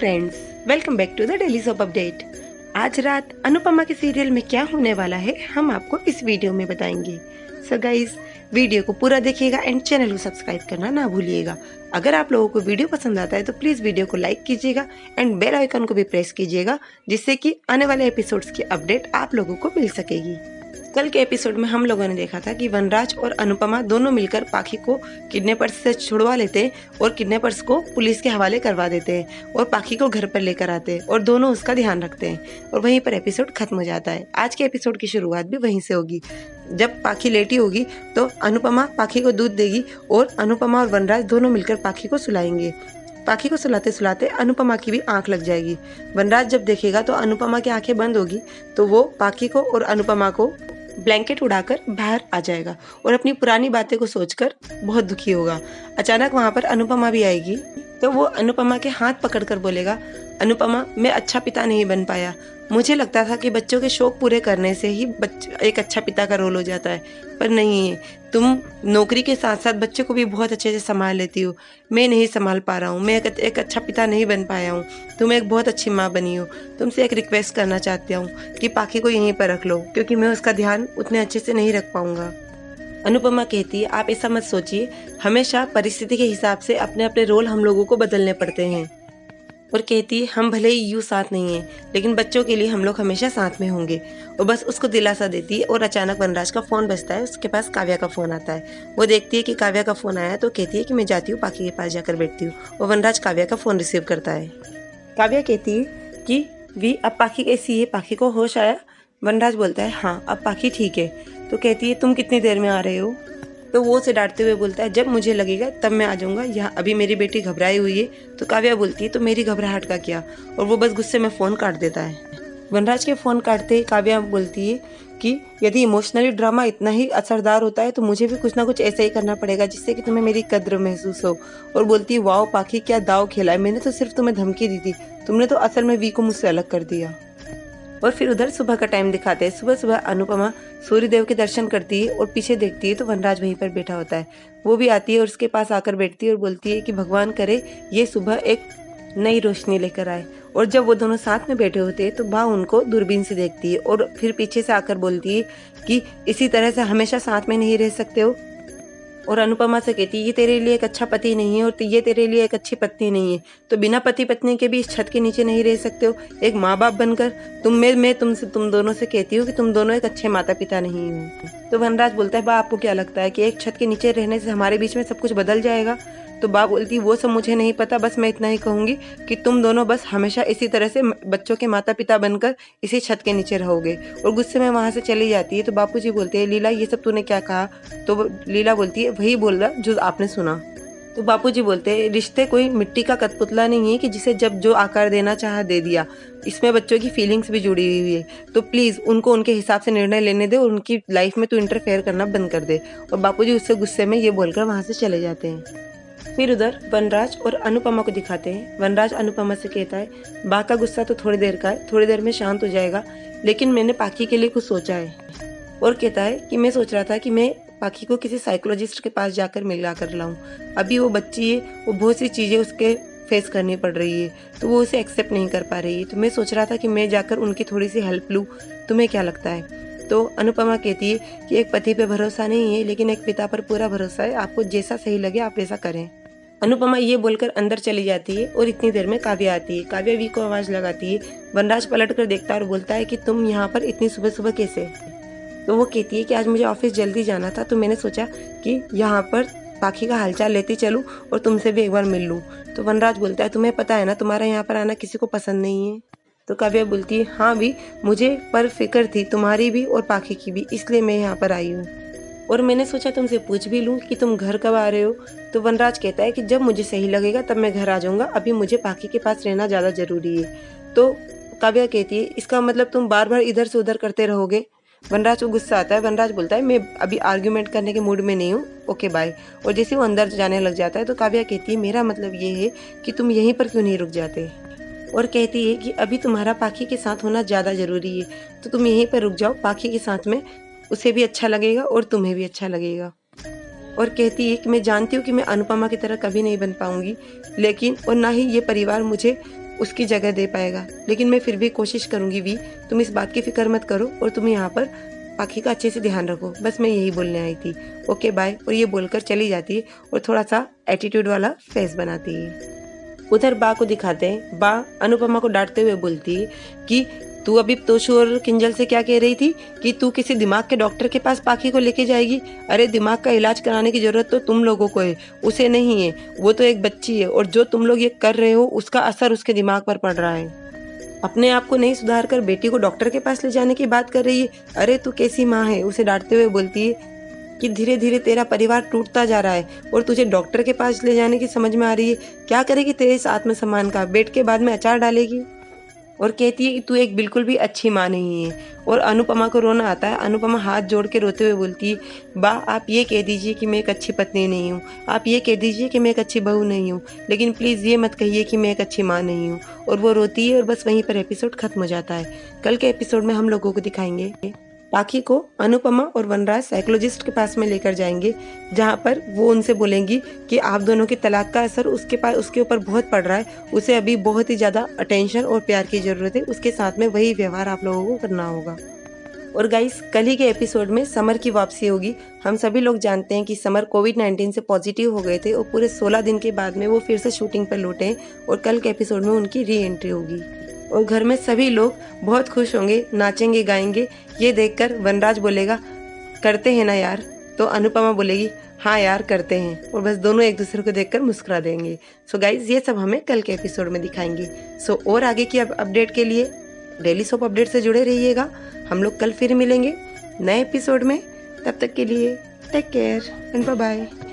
Friends, welcome back to the daily soap update. आज रात अनुपमा के सीरियल में क्या होने वाला है हम आपको इस वीडियो में बताएंगे। सो गाइस, वीडियो को पूरा देखिएगा एंड चैनल को सब्सक्राइब करना ना भूलिएगा। अगर आप लोगों को वीडियो पसंद आता है तो प्लीज़ वीडियो को लाइक कीजिएगा एंड बेल आइकन को भी प्रेस कीजिएगा, जिससे कि आने वाले एपिसोड्स की अपडेट आप लोगों को मिल सकेगी। कल के एपिसोड में हम लोगों ने देखा था कि वनराज और अनुपमा दोनों मिलकर पाखी को किडनैपर्स से छुड़वा लेते हैं और किडनैपर्स को पुलिस के हवाले करवा देते हैं और पाखी को घर पर लेकर आते हैं और दोनों उसका ध्यान रखते हैं और वहीं पर एपिसोड खत्म हो जाता है। आज के एपिसोड की शुरुआत भी वहीं से होगी। जब पाखी लेटी होगी तो अनुपमा पाखी को दूध देगी और अनुपमा और वनराज दोनों मिलकर पाखी को सुलाएंगे। पाखी को सुलाते सुलाते अनुपमा की भी आंख लग जाएगी। वनराज जब देखेगा तो अनुपमा की आंखें बंद होगी तो वो पाखी को और अनुपमा को ब्लैंकेट उड़ाकर बाहर आ जाएगा और अपनी पुरानी बातें को सोचकर बहुत दुखी होगा। अचानक वहां पर अनुपमा भी आएगी तो वो अनुपमा के हाथ पकड़कर बोलेगा, अनुपमा, मैं अच्छा पिता नहीं बन पाया। मुझे लगता था कि बच्चों के शौक पूरे करने से ही एक अच्छा पिता का रोल हो जाता है, पर नहीं है। तुम नौकरी के साथ साथ बच्चों को भी बहुत अच्छे से संभाल लेती हो। मैं नहीं संभाल पा रहा हूँ, मैं एक अच्छा पिता नहीं बन पाया हूँ। तुम एक बहुत अच्छी माँ बनी हो। तुमसे एक रिक्वेस्ट करना चाहती हूँ कि पाखी को यहीं पर रख लो, क्योंकि मैं उसका ध्यान उतने अच्छे से नहीं रख पाऊंगा। अनुपमा कहती है, आप ऐसा मत सोचिए, हमेशा परिस्थिति के हिसाब से अपने अपने रोल हम लोगों को बदलने पड़ते हैं। और कहती है, हम भले ही यूँ साथ नहीं हैं, लेकिन बच्चों के लिए हम लोग हमेशा साथ में होंगे। और बस उसको दिलासा देती है। और अचानक वनराज का फ़ोन बजता है। उसके पास काव्या का फ़ोन आता है। वो देखती है कि काव्या का फ़ोन आया तो कहती है कि मैं जाती हूँ, पाखी के पास जाकर बैठती हूँ। और वनराज काव्या का फ़ोन रिसीव करता है। काव्या कहती है कि वी, अब पाखी कैसी है? पाखी को होश आया? वनराज बोलता है, हाँ, अब पाखी ठीक है। तो कहती है, तुम कितनी देर में आ रहे हो? तो वो उसे डांटते हुए बोलता है, जब मुझे लगेगा तब मैं आ जाऊंगा। यहाँ अभी मेरी बेटी घबराई हुई है। तो काव्या बोलती है, तो मेरी घबराहट का क्या? और वो बस गुस्से में फ़ोन काट देता है। वनराज के फ़ोन काटते ही काव्या बोलती है कि यदि इमोशनली ड्रामा इतना ही असरदार होता है तो मुझे भी कुछ ना कुछ ऐसा ही करना पड़ेगा जिससे कि तुम्हें मेरी कद्र महसूस हो। और बोलती है, वाओ पाखी, क्या दाव खेला है। मैंने तो सिर्फ तुम्हें धमकी दी थी, तुमने तो असल में वी को मुझसे अलग कर दिया। और फिर उधर सुबह का टाइम दिखाते हैं। सुबह सुबह अनुपमा सूर्यदेव के दर्शन करती है और पीछे देखती है तो वनराज वहीं पर बैठा होता है। वो भी आती है और उसके पास आकर बैठती है और बोलती है कि भगवान करे ये सुबह एक नई रोशनी लेकर आए। और जब वो दोनों साथ में बैठे होते हैं तो बा उनको दूरबीन से देखती है और फिर पीछे से आकर बोलती है कि इसी तरह से हमेशा साथ में नहीं रह सकते हो। और अनुपमा से कहती है, ये तेरे लिए एक अच्छा पति नहीं है और ये तेरे लिए एक अच्छी पत्नी नहीं है, तो बिना पति पत्नी के भी इस छत के नीचे नहीं रह सकते हो एक माँ बाप बनकर। मैं तुम दोनों से कहती हूँ कि तुम दोनों एक अच्छे माता पिता नहीं हो। तो वनराज बोलता है, बा आपको क्या लगता है कि एक छत के नीचे रहने से हमारे बीच में सब कुछ बदल जाएगा? तो बा बोलती, वो सब मुझे नहीं पता, बस मैं इतना ही कहूँगी कि तुम दोनों बस हमेशा इसी तरह से बच्चों के माता पिता बनकर इसी छत के नीचे रहोगे। और गुस्से में वहाँ से चली जाती है। तो बापूजी बोलते हैं, लीला ये सब तूने क्या कहा? तो लीला बोलती है, वही बोल रहा जो आपने सुना। तो बापूजी बोलते हैं, रिश्ते कोई मिट्टी का कठपुतला नहीं है कि जिसे जब जो आकार देना चाहा दे दिया। इसमें बच्चों की फीलिंग्स भी जुड़ी हुई है, तो प्लीज़ उनको उनके हिसाब से निर्णय लेने दे और उनकी लाइफ में तू इंटरफेयर करना बंद कर दे। और बापूजी उससे गुस्से में ये बोलकर वहाँ से चले जाते हैं। फिर उधर वनराज और अनुपमा को दिखाते हैं। वनराज अनुपमा से कहता है, बा का गुस्सा तो थोड़ी देर का है, थोड़ी देर में शांत हो जाएगा, लेकिन मैंने पाखी के लिए कुछ सोचा है। और कहता है कि मैं सोच रहा था कि मैं पाखी को किसी साइकोलॉजिस्ट के पास जाकर मिला कर लाऊं। अभी वो बच्ची है, वो बहुत सी चीज़ें उसके फेस करनी पड़ रही है, तो वो उसे एक्सेप्ट नहीं कर पा रही है। तो मैं सोच रहा था कि मैं जाकर उनकी थोड़ी सी हेल्प लूँ। तुम्हें क्या लगता है? तो अनुपमा कहती है कि एक पति पे भरोसा नहीं है, लेकिन एक पिता पर पूरा भरोसा है। आपको जैसा सही लगे आप वैसा करें। अनुपमा ये बोलकर अंदर चली जाती है और इतनी देर में काव्या आती है। काव्या वी को आवाज़ लगाती है। वनराज पलट कर देखता है और बोलता है कि तुम यहाँ पर इतनी सुबह सुबह कैसे? तो वो कहती है कि आज मुझे ऑफिस जल्दी जाना था, तो मैंने सोचा कि यहाँ पर पाखी का हालचाल लेती चलूँ और तुमसे भी एक बार मिल लूँ। तो वनराज बोलता है, तुम्हें पता है ना तुम्हारा यहाँ पर आना किसी को पसंद नहीं है। तो काव्या बोलती है, हाँ भी, मुझे पर फिक्र थी तुम्हारी भी और पाखी की भी, इसलिए मैं यहाँ पर आई हूँ। और मैंने सोचा तुमसे पूछ भी लूँ कि तुम घर कब आ रहे हो। तो वनराज कहता है कि जब मुझे सही लगेगा तब मैं घर आ जाऊँगा, अभी मुझे पाखी के पास रहना ज़्यादा ज़रूरी है। तो काव्या कहती है, इसका मतलब तुम बार बार इधर से उधर करते रहोगे? वनराज को गुस्सा आता है। वनराज बोलता है, मैं अभी आर्ग्यूमेंट करने के मूड में नहीं हूँ, ओके बाय। और जैसे वो अंदर जाने लग जाता है तो काव्या कहती है, मेरा मतलब ये है कि तुम यहीं पर क्यों नहीं रुक जाते? और कहती है कि अभी तुम्हारा पाखी के साथ होना ज़्यादा ज़रूरी है, तो तुम यहीं पर रुक जाओ पाखी के साथ में, उसे भी अच्छा लगेगा और तुम्हें भी अच्छा लगेगा। और कहती है कि मैं जानती हूँ कि मैं अनुपमा की तरह कभी नहीं बन पाऊंगी, लेकिन और ना ही ये परिवार मुझे उसकी जगह दे पाएगा, लेकिन मैं फिर भी कोशिश करूँगी वी, तुम इस बात की फिक्र मत करो और तुम यहाँ पर पाखी का अच्छे से ध्यान रखो, बस मैं यही बोलने आई थी, ओके बाय। और ये बोलकर चली जाती है और थोड़ा सा एटीट्यूड वाला फेस बनाती है। उधर बा को दिखाते हैं, बा अनुपमा को डांटते हुए बोलती है कि तू अभी तोशु और किंजल से क्या कह रही थी कि तू किसी दिमाग के डॉक्टर के पास पाखी को लेके जाएगी। अरे दिमाग का इलाज कराने की जरूरत तो तुम लोगों को है, उसे नहीं है। वो तो एक बच्ची है और जो तुम लोग ये कर रहे हो उसका असर उसके दिमाग पर पड़ रहा है। अपने आप को नहीं सुधार कर बेटी को डॉक्टर के पास ले जाने की बात कर रही है। अरे तू कैसी माँ है, उसे डांटते हुए बोलती है कि धीरे धीरे तेरा परिवार टूटता जा रहा है और तुझे डॉक्टर के पास ले जाने की समझ में आ रही है। क्या करेगी तेरे इस आत्मसम्मान का, बेट के बाद में अचार डालेगी। और कहती है कि तू एक बिल्कुल भी अच्छी माँ नहीं है। और अनुपमा को रोना आता है। अनुपमा हाथ जोड़ के रोते हुए बोलती है, बा आप ये कह दीजिए कि मैं एक अच्छी पत्नी नहीं हूँ, आप ये कह दीजिए कि मैं एक अच्छी बहू नहीं हूँ, लेकिन प्लीज़ ये मत कहिए कि मैं एक अच्छी माँ नहीं हूँ। और वो रोती है और बस वहीं पर एपिसोड खत्म हो जाता है। कल के एपिसोड में हम लोगों को दिखाएंगे पाखी को अनुपमा और वनराज साइकोलॉजिस्ट के पास में लेकर जाएंगे, जहाँ पर वो उनसे बोलेंगी कि आप दोनों की तलाक का असर उसके ऊपर बहुत पड़ रहा है, उसे अभी बहुत ही ज़्यादा अटेंशन और प्यार की ज़रूरत है, उसके साथ में वही व्यवहार आप लोगों को करना होगा। और गाइस कल ही के एपिसोड में समर की वापसी होगी। हम सभी लोग जानते हैं कि समर कोविड-19 से पॉजिटिव हो गए थे और पूरे 16 दिन के बाद में वो फिर से शूटिंग पर लौटे हैं और कल के एपिसोड में उनकी री एंट्री होगी और घर में सभी लोग बहुत खुश होंगे, नाचेंगे गाएंगे। ये देखकर वनराज बोलेगा करते हैं ना यार, तो अनुपमा बोलेगी हाँ यार करते हैं, और बस दोनों एक दूसरे को देखकर मुस्कुरा देंगे। सो गाइज ये सब हमें कल के एपिसोड में दिखाएंगे। सो और आगे की अपडेट के लिए डेली सोप अपडेट से जुड़े रहिएगा। हम लोग कल फिर मिलेंगे नए एपिसोड में, तब तक के लिए take care and bye bye.